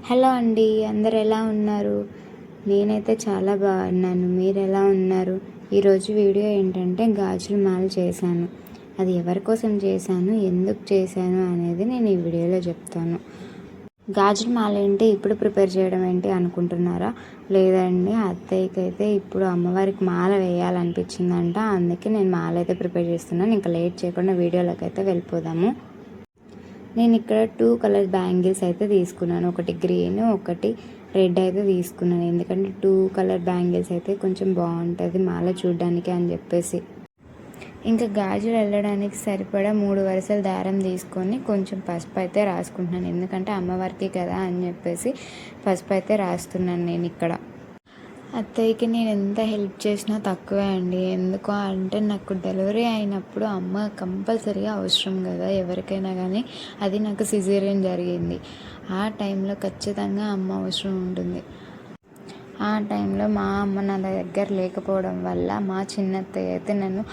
Hello అండి, అందరు ఎలా ఉన్నారు? నేనైతే చాలా బాగున్నాను. మీరు ఎలా ఉన్నారు? ఈరోజు వీడియో ఏంటంటే గాజుల మాల చేశాను. అది ఎవరి కోసం చేశాను, ఎందుకు చేశాను అనేది నేను ఈ వీడియోలో చెప్తాను. గాజుల మాల ఏంటి ఇప్పుడు ప్రిపేర్ చేయడం ఏంటి అనుకుంటున్నారా? లేదండి, అత్తయ్యకి అయితే ఇప్పుడు అమ్మవారికి మాల వేయాలనిపించిందంట. అందుకే నేను మాల అయితే ప్రిపేర్ చేస్తున్నాను. ఇంకా లేట్ చేయకుండా వీడియోలోకి అయితే వెళ్ళిపోదాము. నేను ఇక్కడ 2 కలర్ బ్యాంగిల్స్ అయితే తీసుకున్నాను. ఒకటి గ్రీన్, ఒకటి రెడ్ అయితే తీసుకున్నాను. ఎందుకంటే 2 కలర్ బ్యాంగిల్స్ అయితే కొంచెం బాగుంటుంది మాల చూడడానికి అని చెప్పేసి. ఇంకా గాజులు వెళ్ళడానికి సరిపడా 3 వరుసల దారం తీసుకొని కొంచెం పసుపు అయితే రాసుకుంటున్నాను. ఎందుకంటే అమ్మవారికి కదా అని చెప్పేసి పసుపు అయితే రాస్తున్నాను నేను ఇక్కడ. అత్తయ్యకి నేను ఎంత హెల్ప్ చేసినా తక్కువే అండి. ఎందుకు అంటే నాకు డెలివరీ అయినప్పుడు అమ్మ కంపల్సరీగా అవసరం కదా ఎవరికైనా కానీ. అది నాకు సిజేరియన్ జరిగింది. ఆ టైంలో ఖచ్చితంగా అమ్మ అవసరం ఉంటుంది. ఆ టైంలో మా అమ్మ నా దగ్గర లేకపోవడం వల్ల మా చిన్నత్తయ్య అయితే నన్ను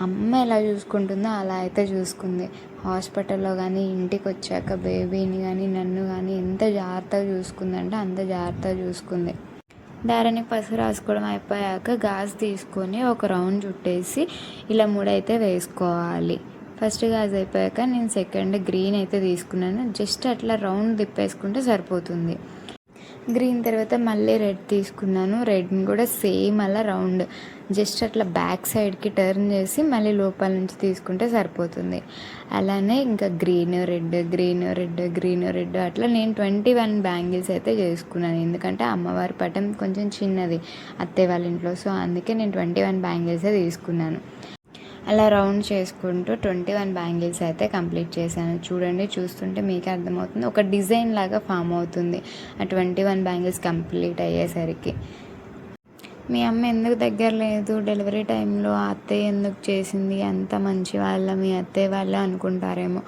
అమ్మ ఎలా చూసుకుంటుందో అలా అయితే చూసుకుంది. హాస్పిటల్లో కానీ ఇంటికి వచ్చాక బేబీని కానీ నన్ను కానీ ఎంత జాగ్రత్తగా చూసుకుందంటే అంత జాగ్రత్తగా చూసుకుంది. దారానికి పసుపు రాసుకోవడం అయిపోయాక గాజు తీసుకొని ఒక రౌండ్ చుట్టేసి ఇలా 3 అయితే వేసుకోవాలి. ఫస్ట్ గాజు అయిపోయాక నేను సెకండ్ గ్రీన్ అయితే తీసుకున్నాను. జస్ట్ అట్లా రౌండ్ తిప్పేసుకుంటే సరిపోతుంది. గ్రీన్ తర్వాత మళ్ళీ రెడ్ తీసుకున్నాను. రెడ్ని కూడా సేమ్ అలా రౌండ్ జస్ట్ అట్లా బ్యాక్ సైడ్కి టర్న్ చేసి మళ్ళీ లోపల నుంచి తీసుకుంటే సరిపోతుంది. అలానే ఇంకా green red green red green red అట్లా నేను 21 బ్యాంగిల్స్ అయితే చేసుకున్నాను. ఎందుకంటే అమ్మవారి పటం కొంచెం చిన్నది అత్తయ్య వాళ్ళ ఇంట్లో, సో అందుకే నేను 21 బ్యాంగిల్సే తీసుకున్నాను. అలా రౌండ్ చేసుకుంటూ 21 బ్యాంగిల్స్ అయితే కంప్లీట్ చేశాను. చూడండి, చూస్తుంటే మీకే అర్థమవుతుంది, ఒక డిజైన్ లాగా ఫామ్ అవుతుంది ఆ 21 బ్యాంగిల్స్ కంప్లీట్ అయ్యేసరికి. మీ అమ్మ ఎందుకు దగ్గర లేదు డెలివరీ టైంలో, అత్తయ్య ఎందుకు చేసింది, అంత మంచి వాళ్ళ మీ అత్తయ్య వాళ్ళు అనుకుంటారేమో.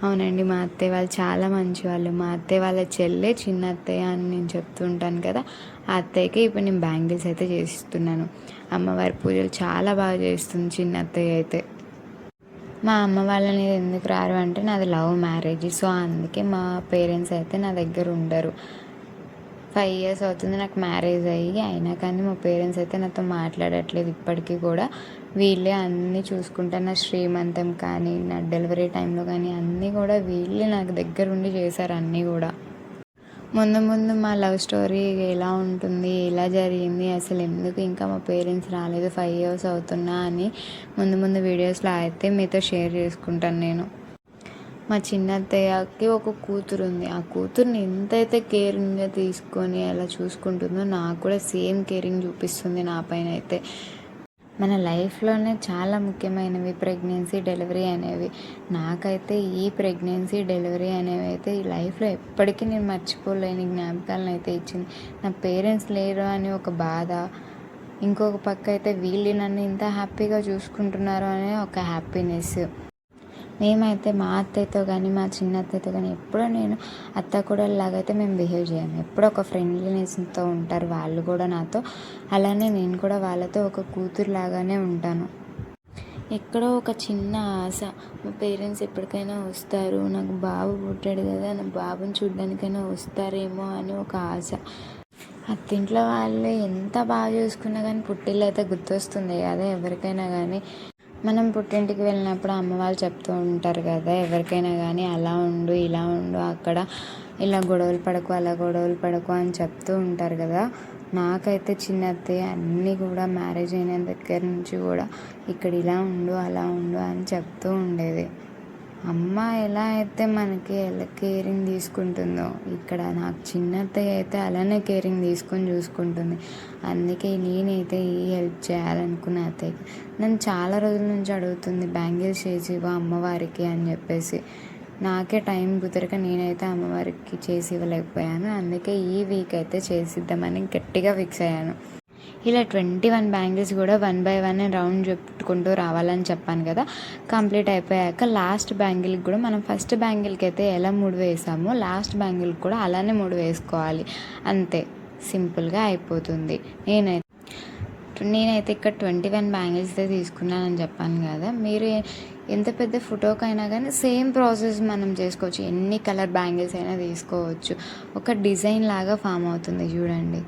అవునండి, మా అత్తయ్య వాళ్ళు చాలా మంచి వాళ్ళు. మా అత్తయ్య వాళ్ళ చెల్లె చిన్న అత్తయ్య అని నేను చెప్తూ ఉంటాను కదా, ఆ అత్తయ్యకి ఇప్పుడు నేను బ్యాంగిల్స్ అయితే చేస్తున్నాను. అమ్మవారి పూజలు చాలా బాగా చేస్తుంది చిన్న అత్తయ్య అయితే. మా అమ్మ వాళ్ళని ఎందుకు రారు అంటే నాది లవ్ మ్యారేజ్, సో అందుకే మా పేరెంట్స్ అయితే నా దగ్గర ఉండరు. 5 years అవుతుంది నాకు మ్యారేజ్ అయ్యి. అయినా కానీ మా పేరెంట్స్ అయితే నాతో మాట్లాడట్లేదు ఇప్పటికీ కూడా. వీళ్ళే అన్నీ చూసుకుంటారు. నా శ్రీమంతం కానీ నా డెలివరీ టైంలో కానీ అన్నీ కూడా వీళ్ళే నాకు దగ్గర ఉండి చేశారు అన్నీ కూడా. ముందు ముందు మా లవ్ స్టోరీ ఎలా ఉంటుంది, ఎలా జరిగింది, అసలు ఎందుకు ఇంకా మా పేరెంట్స్ రాలేదు 5 years అవుతున్నా అని ముందు ముందు వీడియోస్లో అయితే మీతో షేర్ చేసుకుంటాను నేను. మా చిన్న అత్తయ్యకి ఒక కూతురు ఉంది. ఆ కూతుర్ని ఎంతైతే కేరింగ్గా తీసుకొని అలా చూసుకుంటుందో నాకు కూడా సేమ్ కేరింగ్ చూపిస్తుంది నా పైన అయితే. మన లైఫ్లోనే చాలా ముఖ్యమైనవి ప్రెగ్నెన్సీ డెలివరీ అనేవి. నాకైతే ఈ ప్రెగ్నెన్సీ డెలివరీ అనేవి అయితే ఈ లైఫ్లో ఎప్పటికీ నేను మర్చిపోలేని జ్ఞాపకాలను అయితే ఇచ్చింది. నా పేరెంట్స్ లేరు అని ఒక బాధ, ఇంకొక పక్క అయితే వీళ్ళు నన్ను ఇంత హ్యాపీగా చూసుకుంటున్నారు అనే ఒక హ్యాపీనెస్. మేమైతే మా అత్తయ్యతో కానీ మా చిన్న అత్తయ్యతో కానీ ఎప్పుడో నేను అత్త కూడా లాగైతే మేము బిహేవ్ చేయము. ఎప్పుడో ఒక ఫ్రెండ్లీనెస్తో ఉంటారు వాళ్ళు కూడా నాతో. అలానే నేను కూడా వాళ్ళతో ఒక కూతురు లాగానే ఉంటాను. ఎక్కడో ఒక చిన్న ఆశ, మా పేరెంట్స్ ఎప్పటికైనా వస్తారు, నాకు బాబు పుట్టాడు కదా, నా బాబుని చూడడానికైనా వస్తారేమో అని ఒక ఆశ. అత్తింట్లో వాళ్ళు ఎంత బాగా చూసుకున్నా కానీ పుట్టిల్లు అయితే గుర్తొస్తుంది కదా ఎవరికైనా కానీ. మనం పుట్టింటికి వెళ్ళినప్పుడు అమ్మ వాళ్ళు చెప్తూ ఉంటారు కదా ఎవరికైనా కానీ, అలా ఉండు ఇలా ఉండు, అక్కడ ఇలా గొడవలు పడకు అలా గొడవలు పడకు అని చెప్తూ ఉంటారు కదా. నాకైతే చిన్న అత్తయ్య అన్నీ కూడా మ్యారేజ్ అయిన దగ్గర నుంచి కూడా ఇక్కడ ఇలా ఉండు అలా ఉండు అని చెప్తూ ఉండేది. అమ్మ ఎలా అయితే మనకి ఎలా కేరింగ్ తీసుకుంటుందో ఇక్కడ నాకు చిన్న అత్తయ్య అయితే అలానే కేరింగ్ తీసుకొని చూసుకుంటుంది. అందుకే నేనైతే ఈ హెల్ప్ చేయాలనుకున్న అత్తయ్యకి. నన్ను చాలా రోజుల నుంచి అడుగుతుంది బ్యాంగిల్స్ చేసి ఇవ్వ అమ్మవారికి అని చెప్పేసి. నాకే టైం కుదరక నేనైతే అమ్మవారికి చేసి ఇవ్వలేకపోయాను. అందుకే ఈ వీక్ అయితే చేసిద్దామని గట్టిగా ఫిక్స్ అయ్యాను. ఇలా 21 బ్యాంగిల్స్ కూడా 1 by 1 రౌండ్ చుట్టుకుంటూ రావాలని చెప్పాను కదా. కంప్లీట్ అయిపోయాక లాస్ట్ బ్యాంగిల్కి కూడా మనం ఫస్ట్ బ్యాంగిల్కి అయితే ఎలా 3 వేసామో లాస్ట్ బ్యాంగిల్కి కూడా అలానే 3 వేసుకోవాలి. అంతే, సింపుల్గా అయిపోతుంది. నేనైతే నేనైతే ఇక్కడ 21 బ్యాంగిల్స్‌దే తీసుకున్నానని చెప్పాను కదా! మీరు ఎంత పెద్ద ఫోటోకైనా కానీ సేమ్ ప్రాసెస్ మనం చేసుకోవచ్చు. ఎన్ని కలర్ బ్యాంగిల్స్ అయినా తీసుకోవచ్చు. ఒక డిజైన్ లాగా ఫామ్ అవుతుంది చూడండి.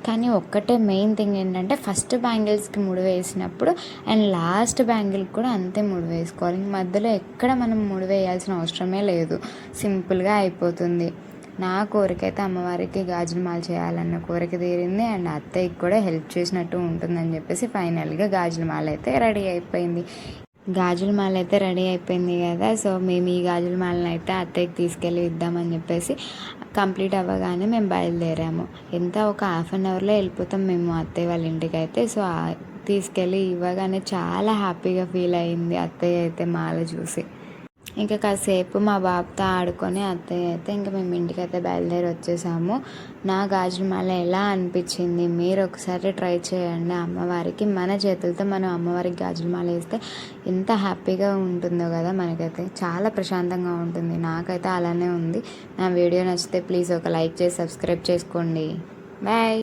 కానీ ఒక్కటే మెయిన్ థింగ్ ఏంటంటే ఫస్ట్ బ్యాంగిల్స్కి ముడి వేసినప్పుడు అండ్ లాస్ట్ బ్యాంగిల్కి కూడా అంతే ముడి వేసుకోవాలి. మధ్యలో ఎక్కడ మనం ముడి వేయాల్సిన అవసరమే లేదు. సింపుల్గా అయిపోతుంది. నా కోరికైతే అమ్మవారికి గాజుల మాల చేయాలన్న కోరిక తీరింది అండ్ అత్తయ్యకి కూడా హెల్ప్ చేసినట్టు ఉంటుందని చెప్పేసి ఫైనల్గా గాజుల మాల అయితే రెడీ అయిపోయింది. గాజుల మాల అయితే రెడీ అయిపోయింది కదా! సో మేము ఈ గాజుల మాలను అయితే అత్తయ్యకి తీసుకెళ్ళి ఇద్దామని చెప్పేసి కంప్లీట్ అవ్వగానే మేము బయలుదేరాము. ఒక హాఫ్ అన్ అవర్లో వెళ్ళిపోతాం మేము అత్తయ్య వాళ్ళ ఇంటికి అయితే. సో తీసుకెళ్ళి ఇవ్వగానే చాలా హ్యాపీగా ఫీల్ అయింది అత్తయ్య అయితే మాల చూసి. ఇంకా కాసేపు మా బాబుతో ఆడుకొని అత్తయ్య అయితే ఇంకా మేము ఇంటికైతే బయలుదేరి వచ్చేసాము. నా గాజుల మాల ఎలా అనిపించింది మీరు ఒకసారి ట్రై చేయండి. అమ్మవారికి మన చేతులతో మనం అమ్మవారికి గాజుల మాల వేస్తే ఎంత హ్యాపీగా ఉంటుందో కదా, మనకైతే చాలా ప్రశాంతంగా ఉంటుంది. నాకైతే అలానే ఉంది. నా వీడియో నచ్చితే ప్లీజ్ ఒక లైక్ చేసి సబ్స్క్రైబ్ చేసుకోండి. బాయ్.